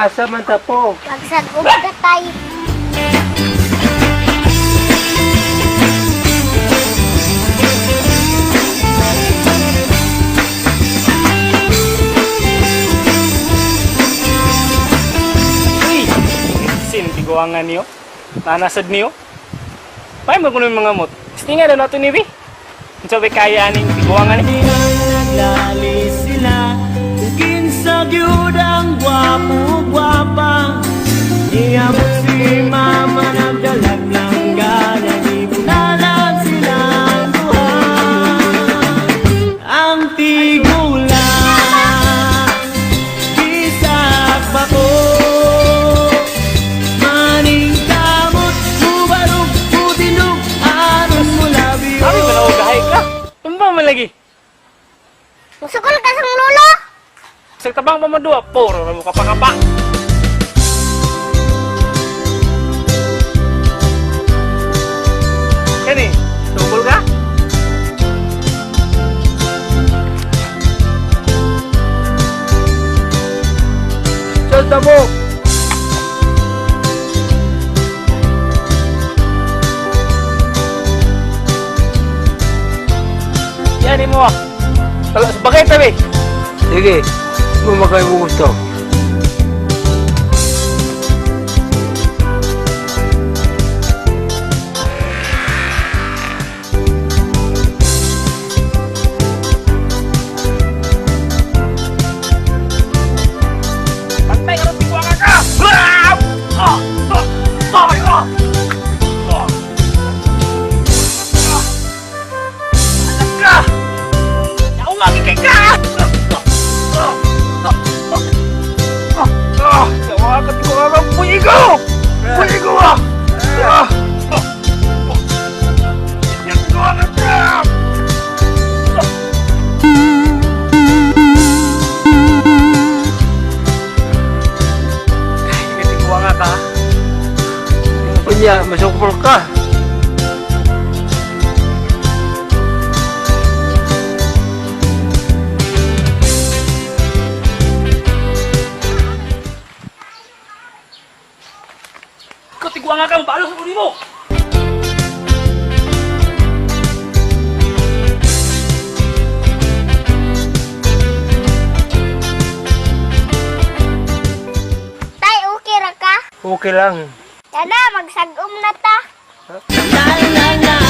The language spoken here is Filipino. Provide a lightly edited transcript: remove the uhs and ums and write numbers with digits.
asa man ta po. Magsagom ka tayo. Uy! Sin, tiguangan niyo. Nanasad niyo. Pay mo kuno yung mga mot. Stinga na nato ni Bi. Sabi kaya aning tiguangan ni. Naglali sila, kinsa gyud ang gwapo-gwapa. Iya mo si mama nagdalag ng gana, di bunalan silang duha. Ang tigula, isak ba ko? Maning kamot, subarog, putinog, aron mo labi. Sabi mo na ugahay ka. Tumba mo lagi. Musukol ka sang lolo. Sa tabang pa mo dua, puro na mo kapakapa. Kani, tungkol ka? Salta mo. Yan mo. Bagay tabi. Sige, bumakay mo gusto. Pantay ka ng tiguangan ka! Ah! Ah! Ah! Ay, ah! Ah! Anak ka! Naungagi kay ka! Yawa ka tiguangan! Puyigo! Puyigo ah! Ah! Yan tiguangan ka! Kahit tiguangan ka! Punya, masukol ka. Tiguangan ka! Mabalos sa kunin mo! Tay, okay ra ka? Okay lang. Tada, magsagom na ta. La la la